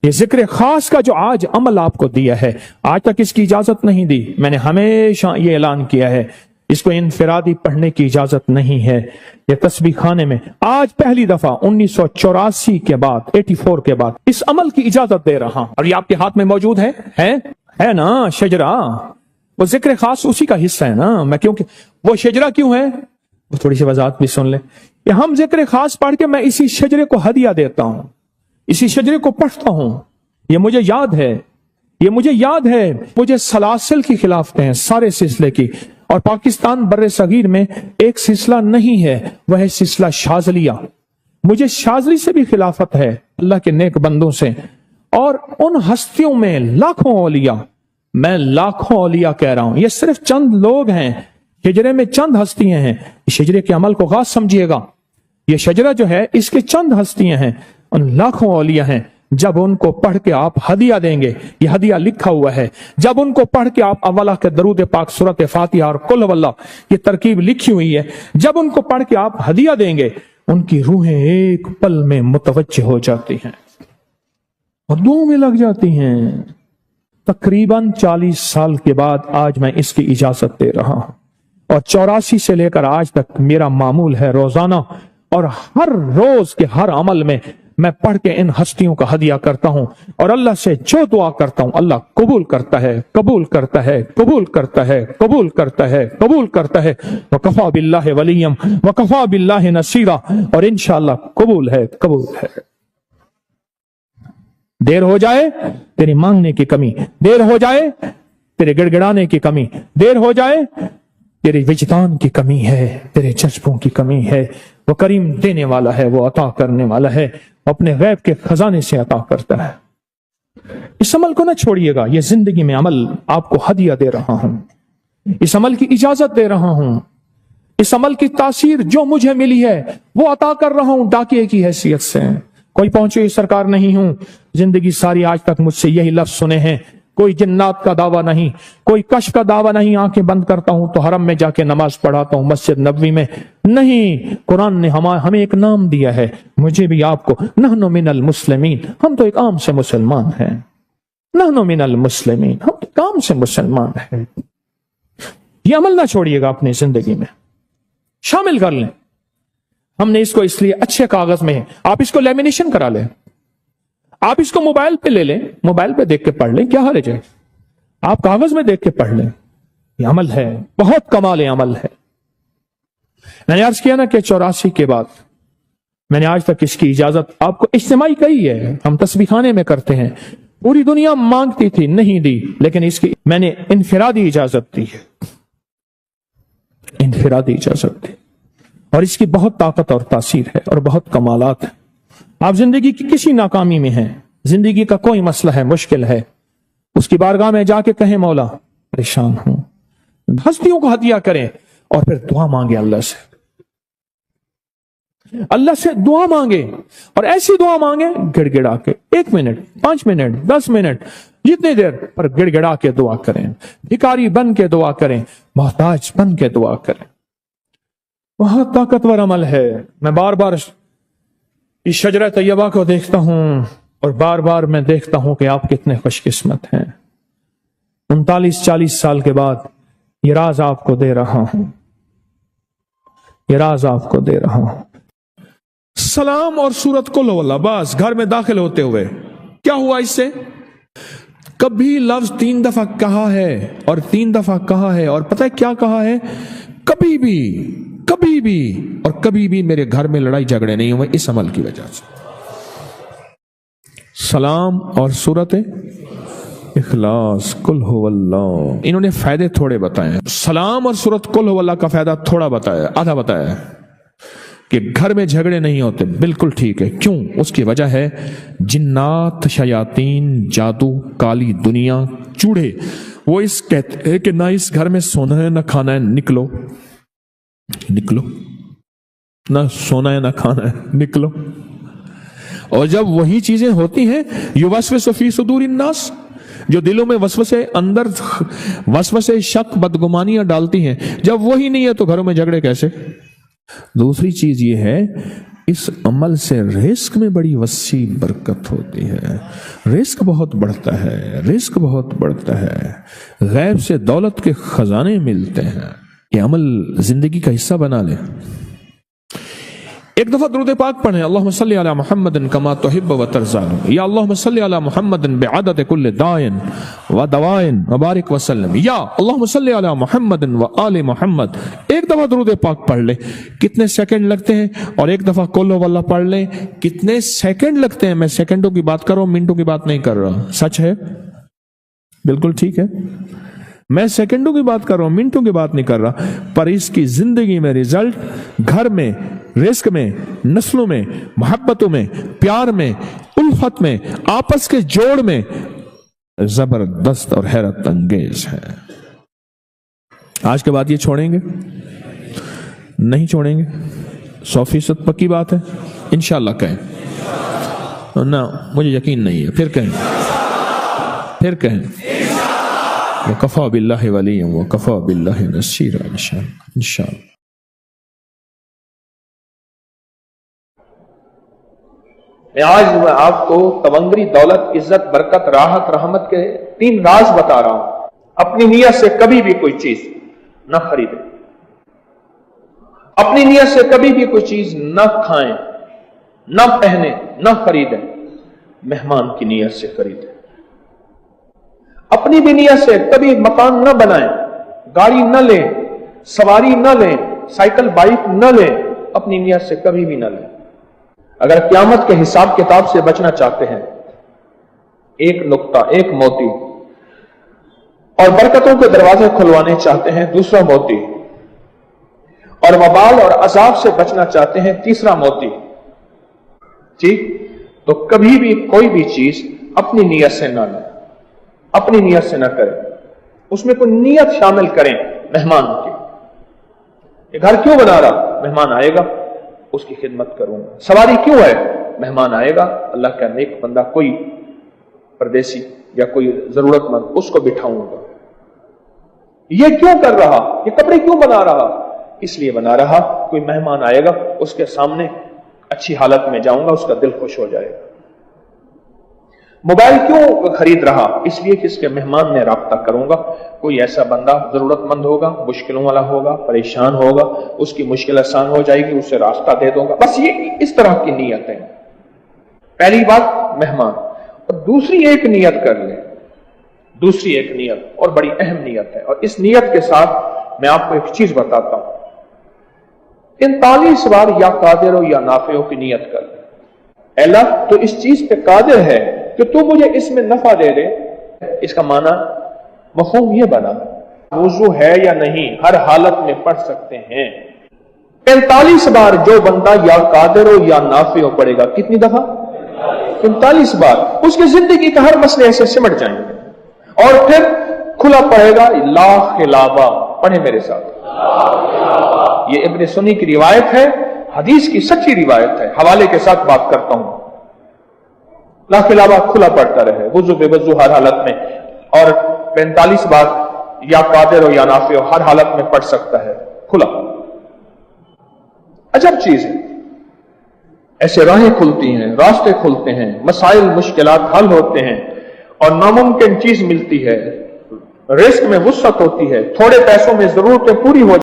یہ ذکر خاص کا جو آج عمل آپ کو دیا ہے، آج تک اس کی اجازت نہیں دی. میں نے ہمیشہ یہ اعلان کیا ہے اس کو انفرادی پڑھنے کی اجازت نہیں ہے. یہ تسبیح خانے میں آج پہلی دفعہ 1984 کے بعد 84 کے بعد اس عمل کی اجازت دے رہا ہوں، اور یہ آپ کے ہاتھ میں موجود ہے نا شجرہ. وہ ذکر خاص اسی کا حصہ ہے نا. میں کیونکہ وہ شجرہ کیوں ہے وہ تھوڑی سی وضاحت بھی سن لیں. کہ ہم ذکر خاص پڑھ کے میں اسی شجرے کو ہدیہ دیتا ہوں، اسی شجرے کو پڑھتا ہوں. یہ مجھے یاد ہے مجھے سلاسل کی خلافت ہیں، سارے سلسلے کی. اور پاکستان بر صغیر میں ایک سلسلہ نہیں ہے، وہ ہے سلسلہ شاذلیہ. مجھے شاذلی سے بھی خلافت ہے، اللہ کے نیک بندوں سے. اور ان ہستیوں میں لاکھوں اولیاء، میں لاکھوں اولیاء کہہ رہا ہوں، یہ صرف چند لوگ ہیں. شجرے میں چند ہستیاں ہیں. شجرے کے عمل کو غور سمجھیے گا. یہ شجرہ جو ہے اس کے چند ہستیاں ہیں، ان لاکھوں اولیاء ہیں. جب ان کو پڑھ کے آپ ہدیہ دیں گے، یہ ہدیہ لکھا ہوا ہے، جب ان کو پڑھ کے آپ اولا کے درود پاک سورۃ فاتحہ اور قل واللہ یہ ترکیب لکھی ہوئی ہے، جب ان کو پڑھ کے آپ ہدیہ دیں گے، ان کی روحیں ایک پل میں متوجہ ہو جاتی ہیں اور دعاؤں میں لگ جاتی ہیں. تقریباً 40 سال کے بعد آج میں اس کی اجازت دے رہا ہوں، اور 84 سے لے کر آج تک میرا معمول ہے روزانہ اور ہر روز کے ہر عمل میں پڑھ کے ان ہستیوں کا ہدیہ کرتا ہوں. اور اللہ سے جو دعا کرتا ہوں اللہ قبول کرتا ہے، قبول کرتا ہے، قبول کرتا ہے، قبول کرتا ہے، قبول کرتا ہے. وکفا باللہ ولیم وکفا باللہ نصیرا. اور انشاءاللہ قبول ہے، قبول ہے. دیر ہو جائے تیری مانگنے کی کمی، دیر ہو جائے تیرے گڑگڑانے کی کمی، دیر ہو جائے تیرے وجدان کی کمی ہے، تیرے جذبوں کی کمی ہے. وہ کریم دینے والا ہے، وہ عطا کرنے والا ہے، وہ اپنے غیب کے خزانے سے عطا کرتا ہے. اس عمل کو نہ چھوڑیے گا. یہ زندگی میں عمل آپ کو ہدیہ دے رہا ہوں، اس عمل کی اجازت دے رہا ہوں. اس عمل کی تاثیر جو مجھے ملی ہے وہ عطا کر رہا ہوں ڈاکیے کی حیثیت سے. کوئی پہنچے سرکار نہیں ہوں. زندگی ساری آج تک مجھ سے یہی لفظ سنے ہیں. کوئی جنات کا دعویٰ نہیں، کوئی کشف کا دعویٰ نہیں. آنکھیں بند کرتا ہوں تو حرم میں جا کے نماز پڑھاتا ہوں، مسجد نبوی میں نہیں. قرآن نے ہمیں ایک نام دیا ہے، مجھے بھی آپ کو. نحن من المسلمین، ہم تو ایک عام سے مسلمان ہیں. نحن من المسلمین، ہم تو ایک عام سے مسلمان ہیں. یہ عمل نہ چھوڑیے گا اپنی زندگی میں، شامل کر لیں. ہم نے اس کو اس لیے اچھے کاغذ میں ہے، آپ اس کو لیمینیشن کرا لیں، آپ اس کو موبائل پہ لے لیں، موبائل پہ دیکھ کے پڑھ لیں، کیا حرج ہے. آپ کاغذ میں دیکھ کے پڑھ لیں. یہ عمل ہے، بہت کمال عمل ہے. میں نے عرض کیا نا کہ 84 کے بعد میں نے آج تک اس کی اجازت آپ کو اجتماعی کہی ہے. ہم تسبیح خانے میں کرتے ہیں، پوری دنیا مانگتی تھی نہیں دی، لیکن اس کی میں نے انفرادی اجازت دی ہے، انفرادی اجازت دی. اور اس کی بہت طاقت اور تاثیر ہے اور بہت کمالات ہیں. آپ زندگی کی کسی ناکامی میں ہیں، زندگی کا کوئی مسئلہ ہے، مشکل ہے، اس کی بارگاہ میں جا کے کہیں مولا پریشان ہوں. ہستیوں کو ہدیہ کریں اور پھر دعا مانگے اللہ سے. اللہ سے دعا مانگے اور ایسی دعا مانگے گڑ گڑا کے 1 منٹ 5 منٹ 10 منٹ جتنی دیر پر گڑ گڑا کے دعا کریں. بھکاری بن کے دعا کریں، محتاج بن کے دعا کریں. بہت طاقتور عمل ہے. میں بار بار اس شجرہ طیبہ کو دیکھتا ہوں اور بار بار میں دیکھتا ہوں کہ آپ کتنے خوش قسمت ہیں. 39-40 سال کے بعد یہ راز آپ کو دے رہا ہوں، یہ راز آپ کو دے رہا ہوں. سلام اور سورت قل واللہ بس گھر میں داخل ہوتے ہوئے کیا ہوا اس سے؟ کبھی لفظ 3 دفعہ کہا ہے اور 3 دفعہ کہا ہے، اور پتہ ہے کیا کہا ہے؟ کبھی بھی اور کبھی بھی میرے گھر میں لڑائی جھگڑے نہیں ہوئے اس عمل کی وجہ سے. سلام اور سورت اخلاص قل هو اللہ. انہوں نے فائدے تھوڑے بتائے ہیں. سلام اور سورت قل هو اللہ کا فائدہ تھوڑا بتایا، آدھا بتایا ہے کہ گھر میں جھگڑے نہیں ہوتے. بالکل ٹھیک ہے. کیوں؟ اس کی وجہ ہے جنات، شیاطین، جادو، کالی دنیا، چوڑے وہ اس کہتے ہیں کہ نہ اس گھر میں سونا ہے نہ کھانا ہے، نکلو نکلو، نہ سونا ہے نہ کھانا ہے، نکلو. اور جب وہی چیزیں ہوتی ہیں یوسوس فی صدور الناس، جو دلوں میں وسوسے، اندر وسوسے، شک، بدگمانیاں ڈالتی ہیں، جب وہی نہیں ہے تو گھروں میں جھگڑے کیسے؟ دوسری چیز یہ ہے اس عمل سے رزق میں بڑی وسیع برکت ہوتی ہے، رزق بہت بڑھتا ہے، رزق بہت بڑھتا ہے، غیب سے دولت کے خزانے ملتے ہیں۔ یہ عمل زندگی کا حصہ بنا لیں۔ ایک دفعہ درود پاک پڑھیں، اللہم صلی علی محمد کما تحب و ترضی، یا اللہم صلی علی محمد بعدد کل دائن و دوائن وبارک وسلم، یا اللہم صلی علی محمد و آل محمد۔ ایک دفعہ درود پاک پڑھ لیں، کتنے سیکنڈ لگتے ہیں؟ اور ایک دفعہ قل واللہ پڑھ لیں، کتنے سیکنڈ لگتے ہیں؟ میں سیکنڈوں کی بات کر رہا ہوں، منٹوں کی بات نہیں کر رہا۔ سچ ہے؟ بالکل ٹھیک ہے، میں سیکنڈوں کی بات کر رہا ہوں، منٹوں کی بات نہیں کر رہا۔ پر اس کی زندگی میں رزلٹ، گھر میں، رزق میں، نسلوں میں، محبتوں میں، پیار میں، الفت میں، آپس کے جوڑ میں زبردست اور حیرت انگیز ہے۔ آج کے بعد یہ چھوڑیں گے؟ نہیں چھوڑیں گے، 100% پکی بات ہے؟ انشاءاللہ کہیں نہ، مجھے یقین نہیں ہے، پھر کہیں، پھر کہیں وَكَفَى بِاللَّهِ وَلِيًّا وَكَفَى بِاللَّهِ نَصِيرًا انشاءاللہ۔ میں آج آپ کو تونگری دولت، عزت، برکت، راحت، رحمت کے 3 راز بتا رہا ہوں۔ اپنی نیت سے کبھی بھی کوئی چیز نہ خریدیں، اپنی نیت سے کبھی بھی کوئی چیز نہ کھائیں، نہ پہنیں، نہ خریدیں، مہمان کی نیت سے خریدیں۔ اپنی بھی نیت سے کبھی مکان نہ بنائیں، گاڑی نہ لیں، سواری نہ لیں، سائیکل بائک نہ لیں، اپنی نیت سے کبھی بھی نہ لیں۔ اگر قیامت کے حساب کتاب سے بچنا چاہتے ہیں، ایک نقطہ، ایک موتی، اور برکتوں کے دروازے کھلوانے چاہتے ہیں، دوسرا موتی، اور وبال اور عذاب سے بچنا چاہتے ہیں، تیسرا موتی، ٹھیک؟ تو کبھی بھی کوئی بھی چیز اپنی نیت سے نہ لیں، اپنی نیت سے نہ کریں، اس میں کوئی نیت شامل کریں مہمان کی۔ یہ گھر کیوں بنا رہا؟ مہمان آئے گا، اس کی خدمت کروں گا۔ سواری کیوں ہے؟ مہمان آئے گا، اللہ کا نیک بندہ، کوئی پردیسی یا کوئی ضرورت مند، اس کو بٹھاؤں گا۔ یہ کیوں کر رہا؟ یہ کپڑے کیوں بنا رہا؟ اس لیے بنا رہا کوئی مہمان آئے گا، اس کے سامنے اچھی حالت میں جاؤں گا، اس کا دل خوش ہو جائے گا۔ موبائل کیوں خرید رہا؟ اس لیے کہ اس کے مہمان میں رابطہ کروں گا، کوئی ایسا بندہ ضرورت مند ہوگا، مشکلوں والا ہوگا، پریشان ہوگا، اس کی مشکل آسان ہو جائے گی، اسے راستہ دے دوں گا۔ بس یہ اس طرح کی نیت ہے۔ پہلی بات مہمان، اور دوسری ایک نیت کر لیں، دوسری ایک نیت، اور بڑی اہم نیت ہے، اور اس نیت کے ساتھ میں آپ کو ایک چیز بتاتا ہوں۔ 43 بار یا قادر ہو یا نافع ہو کی نیت کر لیں۔ اے اللہ تو اس چیز پہ قادر ہے کہ تو مجھے اس میں نفع دے دے۔ اس کا معنی مفہوم یہ بنا، وضو ہے یا نہیں، ہر حالت میں پڑھ سکتے ہیں۔ 45 بار جو بندہ یا قادر ہو یا نافع ہو پڑھے گا، کتنی دفعہ؟ 45 بار۔ اس کی زندگی کا ہر مسئلے ایسے سمٹ جائیں گے، اور پھر کھلا پڑھے گا لا خلابہ۔ پڑھیں میرے ساتھ، یہ ابن سنی کی روایت ہے، حدیث کی سچی روایت ہے، حوالے کے ساتھ بات کرتا ہوں۔ لا خلابہ کھلا پڑتا رہے، وضو بے وضو ہر حالت میں، اور 45 بار یا قادر ہو یا نافع ہو ہر حالت میں پڑھ سکتا ہے، کھلا۔ عجب چیز ہے، ایسے راہیں کھلتی ہیں، راستے کھلتے ہیں، مسائل مشکلات حل ہوتے ہیں، اور ناممکن چیز ملتی ہے، رزق میں وسعت ہوتی ہے، تھوڑے پیسوں میں ضرورتیں پوری ہو